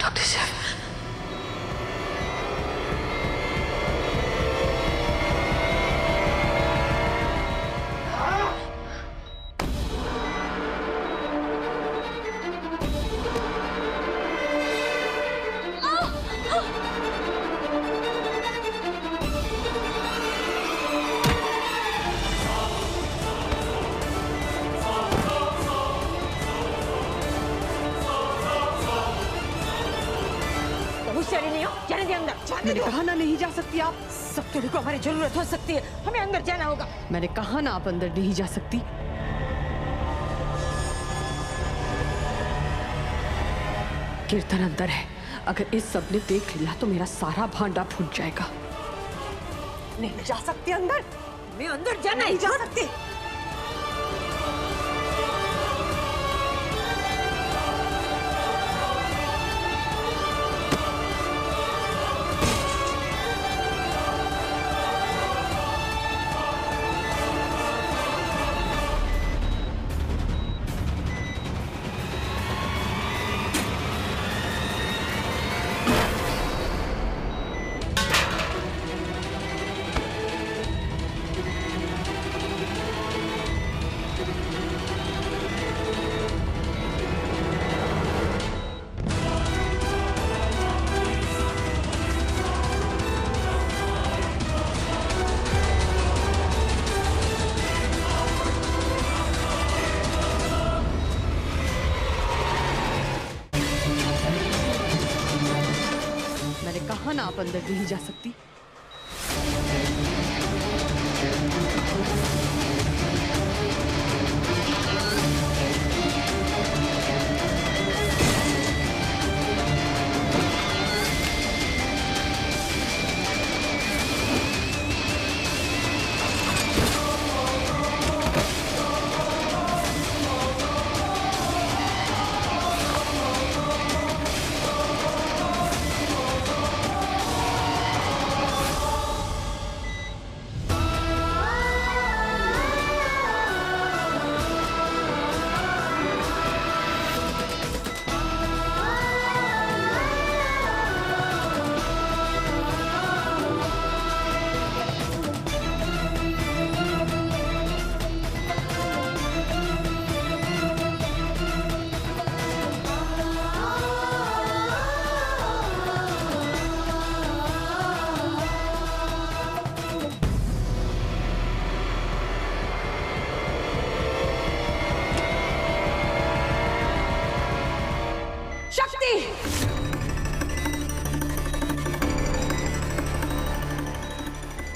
Doctor साहब, मैंने कहा ना नहीं जा सकती आप। सब तेरे को हमारी जरूरत हो सकती है, हमें अंदर जाना होगा। मैंने कहा ना आप अंदर नहीं जा सकती। कीर्तन अंदर है, अगर इस सब ने देख लिया तो मेरा सारा भांडा फूट जाएगा। नहीं जा सकती अंदर, मैं अंदर जाना नहीं जा सकती। कहा ना आप अंदर नहीं जा सकती।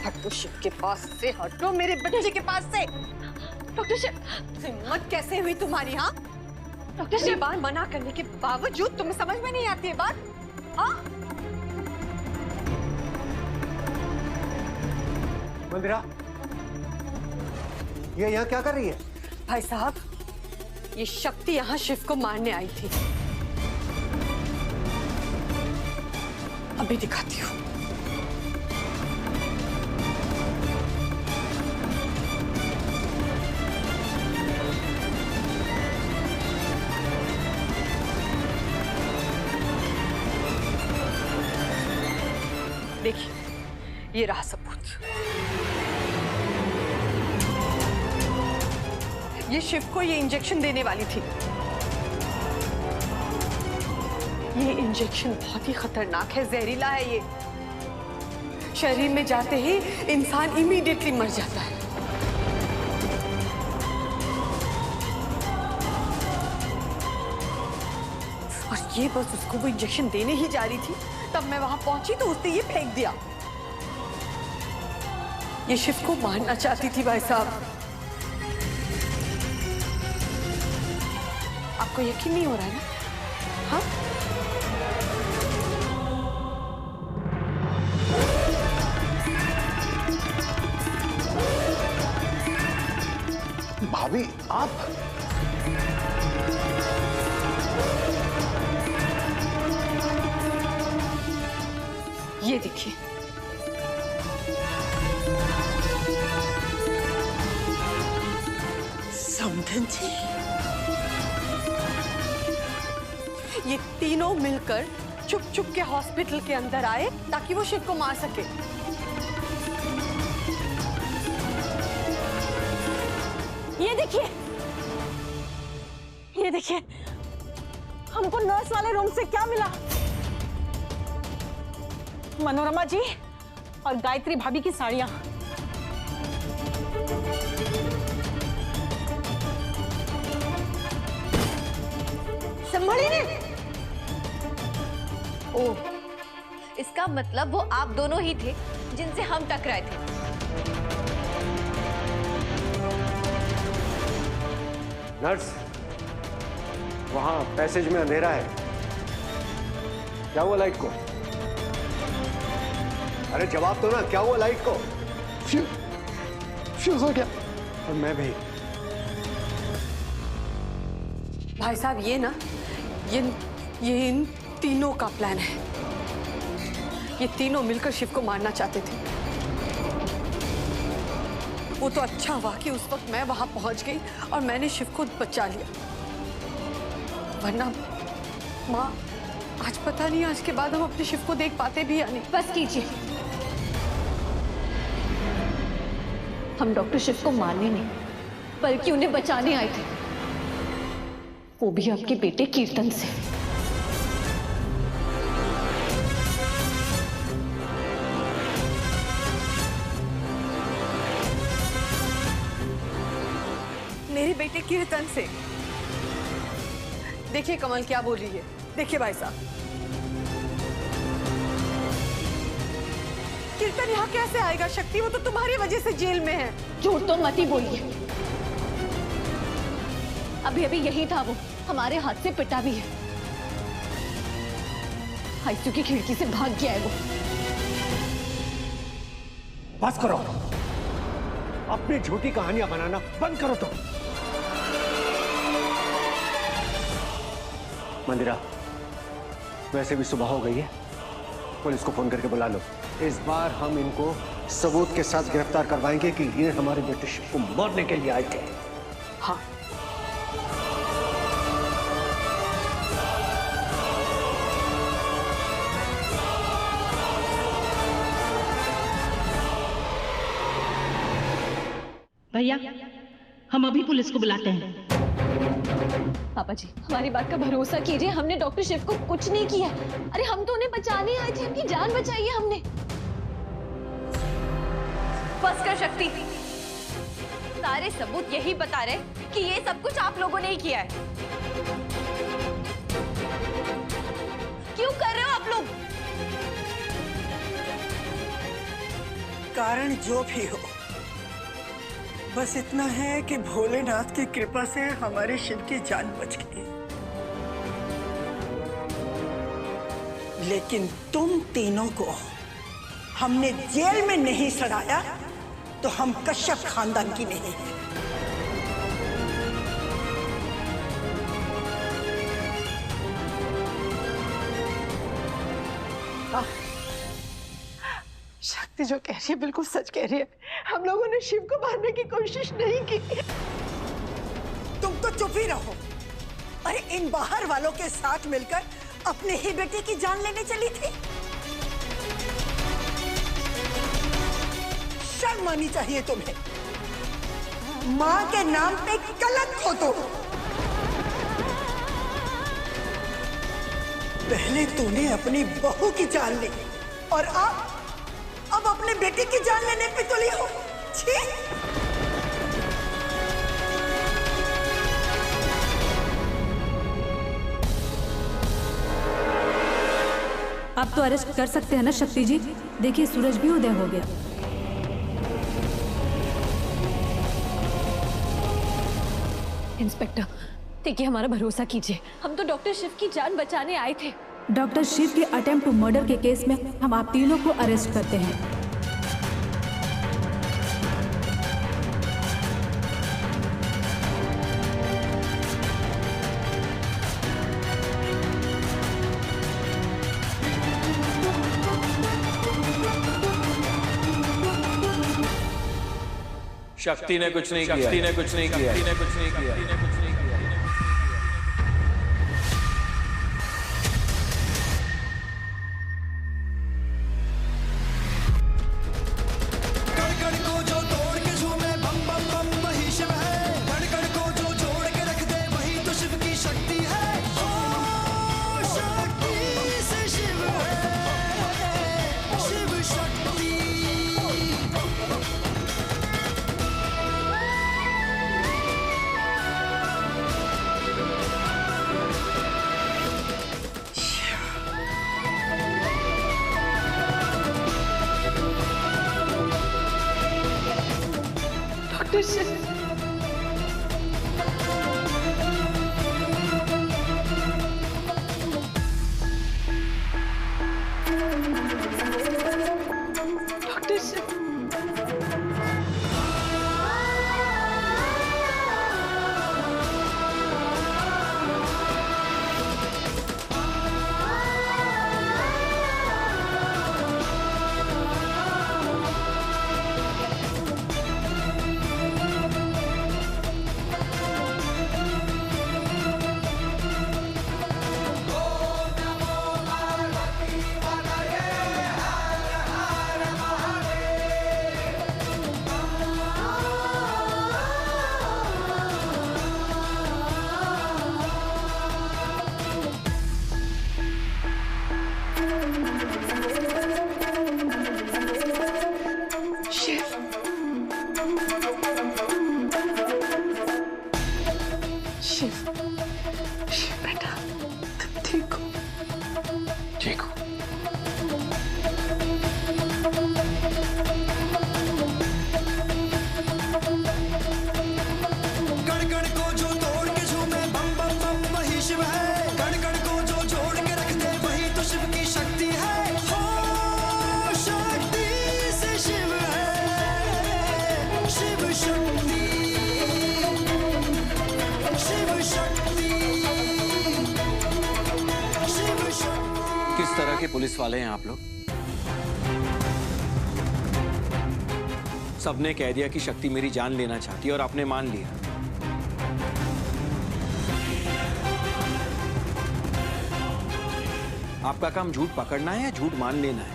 हटो शिव के पास से, हटो मेरे बच्चे के पास से। डॉक्टर शिव, हिम्मत कैसे हुई तुम्हारी? हाँ डॉक्टर शिव, बार मना करने के बावजूद तुम्हें समझ में नहीं आती है बात? हाँ मंदिरा, ये यहाँ क्या कर रही है? भाई साहब, ये शक्ति यहाँ शिव को मारने आई थी। अभी दिखाती हूँ। देखिए, ये रहा सबूत। ये शिव को ये इंजेक्शन देने वाली थी। ये इंजेक्शन बहुत ही खतरनाक है, जहरीला है। ये शरीर में जाते ही इंसान इमीडिएटली मर जाता है। और ये बस उसको वो इंजेक्शन देने ही जा रही थी, तब मैं वहां पहुंची तो उसने ये फेंक दिया। ये शिव को मारना चाहती थी भाई साहब। आपको यकीन नहीं हो रहा है ना? हाँ? भाभी, आप? ये देखिए, समधन जी, ये तीनों मिलकर चुप चुप के हॉस्पिटल के अंदर आए ताकि वो शिव को मार सके। ये देखिए, ये देखिए, हमको नर्स वाले रूम से क्या मिला? मनोरमा जी और गायत्री भाभी की साड़ियां। संभाली ने। ओह, इसका मतलब वो आप दोनों ही थे जिनसे हम टकराए थे। नर्स, वहां पैसेज में अंधेरा है। क्या हुआ लाइट को? अरे जवाब दो ना, क्या हुआ लाइट को? फ्यूज हो गया। और मैं भी। भाई साहब, ये ना ये इन तीनों का प्लान है। ये तीनों मिलकर शिव को मारना चाहते थे। वो तो अच्छा हुआ कि उस वक्त मैं वहां पहुंच गई और मैंने शिव को बचा लिया, वरना माँ आज पता नहीं आज के बाद हम अपने शिव को देख पाते भी या नहीं। बस कीजिए, हम डॉक्टर शिव को मारने नहीं बल्कि उन्हें बचाने आए थे, वो भी आपके बेटे कीर्तन से। मेरे बेटे कीर्तन से? देखिए कमल क्या बोल रही है। देखिए भाई साहब, कीर्तन यहाँ कैसे आएगा? शक्ति, वो तो तुम्हारी वजह से जेल में है। झूठ तो मत ही बोलिए, अभी अभी यही था वो, हमारे हाथ से पिटा भी है। आईसीयू की खिड़की से भाग गया है वो। बस करो, अपनी झूठी कहानियां बनाना बंद करो तुम। मंदिरा, वैसे भी सुबह हो गई है, पुलिस को फोन करके बुला लो। इस बार हम इनको सबूत के साथ गिरफ्तार करवाएंगे कि ये हमारे बेटे शिव को मारने के लिए आए थे। हाँ, भैया, हम अभी पुलिस को बुलाते हैं। पापा जी, हमारी बात का भरोसा कीजिए, हमने डॉक्टर शिव को कुछ नहीं किया। अरे हम तो उन्हें बचाने आए थे, उनकी जान बचाई है हमने। बस कर शक्ति, सारे सबूत यही बता रहे कि ये सब कुछ आप लोगों ने ही किया है। क्यों कर रहे हो आप लोग? कारण जो भी हो, बस इतना है कि भोलेनाथ की कृपा से हमारे शिव की जान बच गई। लेकिन तुम तीनों को हमने जेल में नहीं सड़ाया तो हम कश्यप खानदान की नहीं है। शक्ति जो कह रही है बिल्कुल सच कह रही है। हम लोगों ने शिव को मारने की कोशिश नहीं की। तुम तो चुप ही रहो। अरे इन बाहर वालों के साथ मिलकर अपने ही बेटे की जान लेने चली थी। शर्म आनी चाहिए तुम्हें। मां के नाम पे कलंक हो तुम। पहले तूने अपनी बहू की जान ली और अब अपने बेटे की जान लेने पे तुली हो। छी! आप तो अरेस्ट कर सकते हैं ना शक्ति जी? देखिए सूरज भी उदय हो गया। इंस्पेक्टर, देखिए हमारा भरोसा कीजिए, हम तो डॉक्टर शिव की जान बचाने आए थे। डॉक्टर शिव के अटेम्प्ट टू मर्डर के केस में हम आप तीनों को अरेस्ट करते हैं। शक्ति ने कुछ नहीं किया, शक्ति ने कुछ नहीं किया, शक्ति ने कुछ नहीं किया, शक्ति ने कुछ नहीं किया। डॉक्टर शिव, डॉक्टर शिव, शिव, शिव बेटा, तुम ठीक हो? ठीक हो। कण कण को जो तोड़ के झूमे बम बम बम वही शिव है। कण कण को जो जोड़ के रख दे वही तो शिव की शक्ति है। हो शक्ति से शिव है, शिव शक्ति, शिव शक्ति, शिव शक्ति। किस तरह के पुलिस वाले हैं आप लोग? सबने कह दिया कि शक्ति मेरी जान लेना चाहती है और आपने मान लिया। आपका काम झूठ पकड़ना है या झूठ मान लेना है?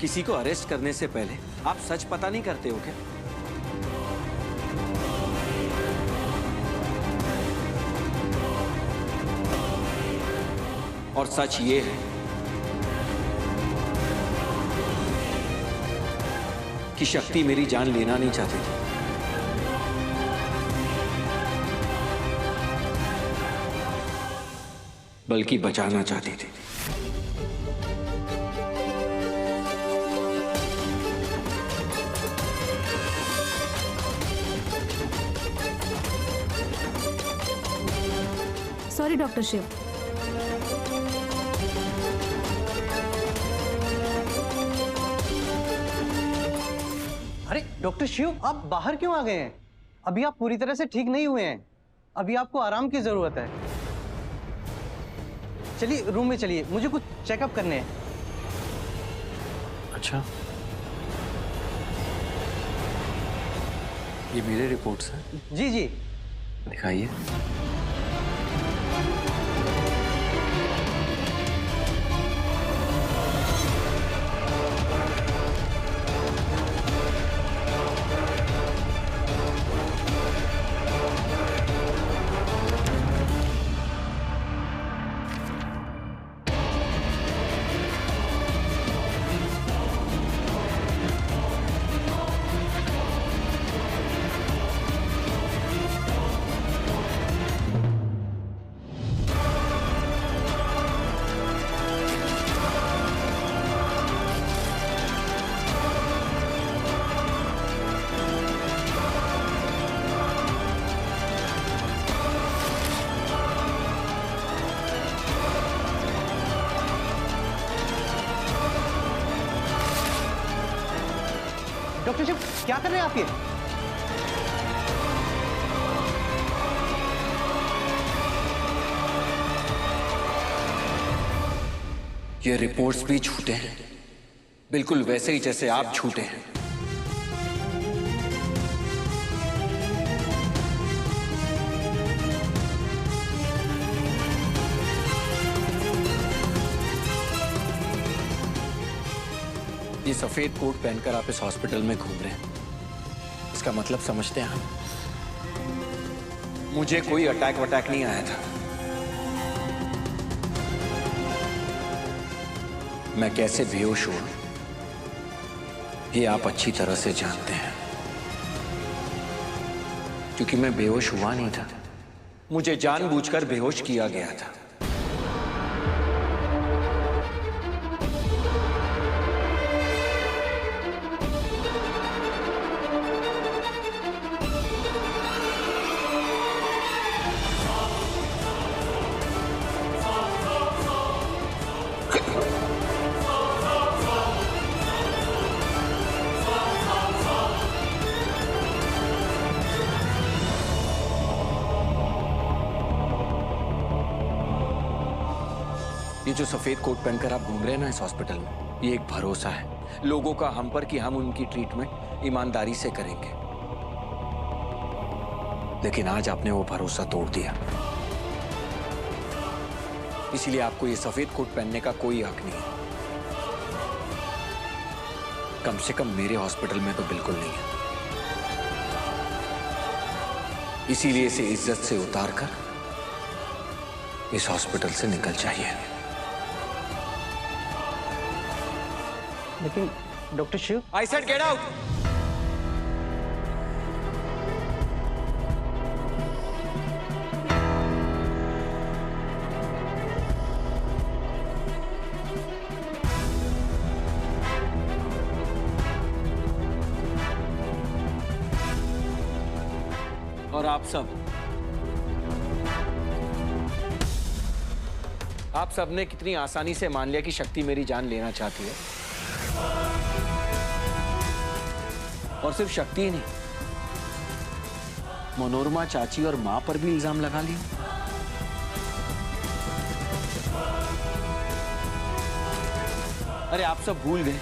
किसी को अरेस्ट करने से पहले आप सच पता नहीं करते हो क्या? और सच ये है कि शक्ति मेरी जान लेना नहीं चाहती थी। बल्कि बचाना चाहती थी। Sorry doctor Shiv. अरे डॉक्टर शिव, आप बाहर क्यों आ गए हैं? अभी आप पूरी तरह से ठीक नहीं हुए हैं। अभी आपको आराम की जरूरत है। चलिए रूम में चलिए, मुझे कुछ चेकअप करने हैं। अच्छा, ये मेरे रिपोर्ट्स हैं? जी जी। दिखाइए। डॉक्टर शिव, क्या कर रहे हैं आप ये रिपोर्ट्स भी झूठे हैं, बिल्कुल वैसे ही जैसे आप झूठे हैं। ये सफेद कोट पहनकर आप इस हॉस्पिटल में घूम रहे हैं, इसका मतलब समझते हैं हम? मुझे कोई अटैक वटैक नहीं आया था। मैं कैसे बेहोश हुआ ये आप अच्छी तरह से जानते हैं, क्योंकि मैं बेहोश हुआ नहीं था, मुझे जानबूझकर बेहोश किया गया था। ये जो सफेद कोट पहनकर आप घूम रहे हैं ना इस हॉस्पिटल में, ये एक भरोसा है लोगों का हम पर कि हम उनकी ट्रीटमेंट ईमानदारी से करेंगे। लेकिन आज आपने वो भरोसा तोड़ दिया, इसीलिए आपको ये सफेद कोट पहनने का कोई हक नहीं है। कम से कम मेरे हॉस्पिटल में तो बिल्कुल नहीं है। इसीलिए इसे इज्जत से उतार कर इस हॉस्पिटल से निकल जाइए। लेकिन doctor Shiv, I said get out. और आप सब ने कितनी आसानी से मान लिया कि शक्ति मेरी जान लेना चाहती है। और सिर्फ शक्ति ही नहीं, मनोरमा चाची और मां पर भी इल्जाम लगा लिया। अरे आप सब भूल गए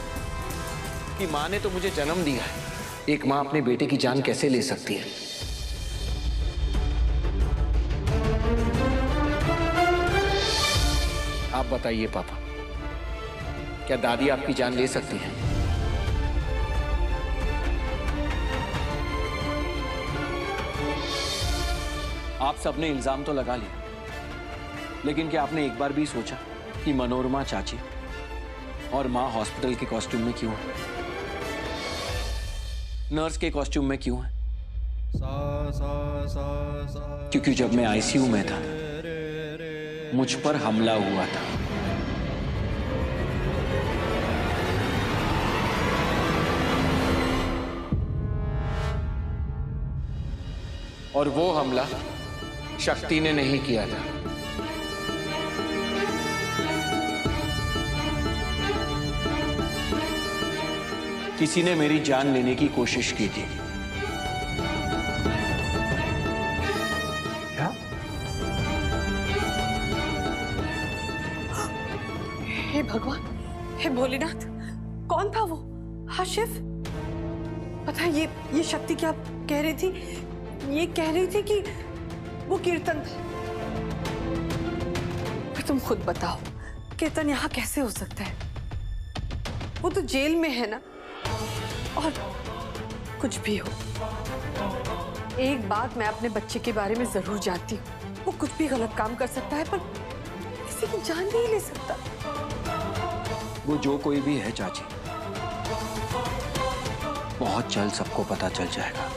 कि मां ने तो मुझे जन्म दिया है। एक मां अपने बेटे की जान कैसे ले सकती है? आप बताइए पापा, क्या दादी आपकी जान ले सकती है? आप सबने इल्जाम तो लगा लिया, लेकिन क्या आपने एक बार भी सोचा कि मनोरमा चाची और मां हॉस्पिटल के कॉस्ट्यूम में क्यों है, नर्स के कॉस्ट्यूम में क्यों है? क्योंकि जब मैं आईसीयू में था मुझ पर हमला हुआ था। और वो हमला शक्ति ने नहीं किया था। किसी ने मेरी जान लेने की कोशिश की थी। क्या? हे भगवान, हे भोलेनाथ, कौन था वो? हाँ शिव, पता है ये शक्ति क्या कह रही थी? ये कह रही थी कि वो कीर्तन था। फिर तुम खुद बताओ, कीर्तन यहाँ कैसे हो सकता है? वो तो जेल में है ना। और कुछ भी हो, एक बात मैं अपने बच्चे के बारे में जरूर जानती हूँ, वो कुछ भी गलत काम कर सकता है पर किसी की जान नहीं ले सकता। वो जो कोई भी है चाची, बहुत जल्द सबको पता चल जाएगा।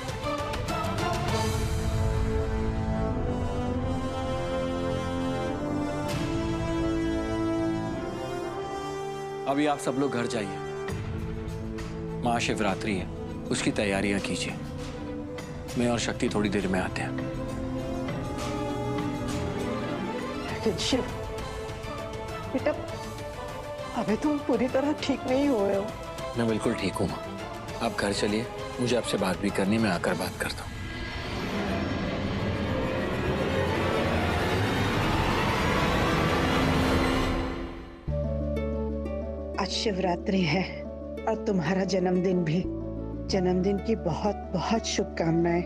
अभी आप सब लोग घर जाइए, महाशिवरात्रि है, उसकी तैयारियां कीजिए। मैं और शक्ति थोड़ी देर में आते हैं। लेकिन शिव बेटा, अभी तुम पूरी तरह ठीक नहीं हुए हो। मैं बिल्कुल ठीक हूँ माँ, आप घर चलिए, मुझे आपसे बात भी करनी, मैं आकर बात करता हूँ। आज शिवरात्रि है और तुम्हारा जन्मदिन भी। जन्मदिन की बहुत बहुत शुभकामनाएं।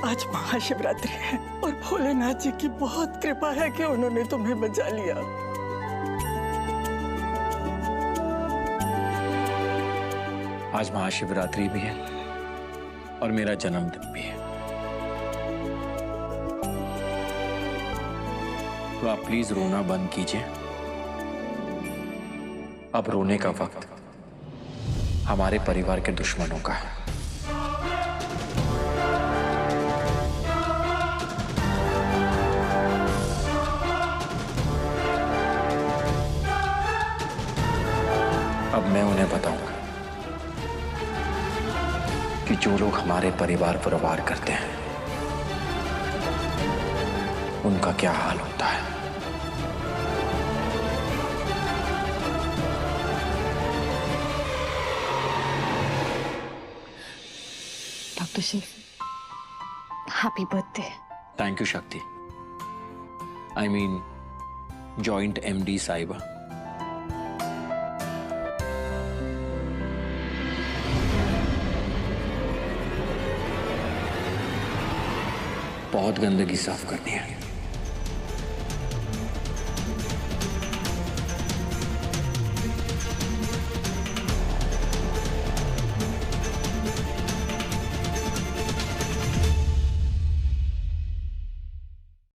आज महाशिवरात्रि है और भोलेनाथ जी की बहुत कृपा है कि उन्होंने तुम्हें बचा लिया। आज महाशिवरात्रि भी है और मेरा जन्मदिन भी है, तो आप प्लीज रोना बंद कीजिए। अब रोने का वक्त हमारे परिवार के दुश्मनों का है। अब मैं उन्हें बताऊंगा कि जो लोग हमारे परिवार पर वार करते हैं उनका क्या हाल होता है। Doctor Shiv, happy birthday. Thank you Shakti. I mean joint MD साहिबा। बहुत गंदगी साफ करनी है।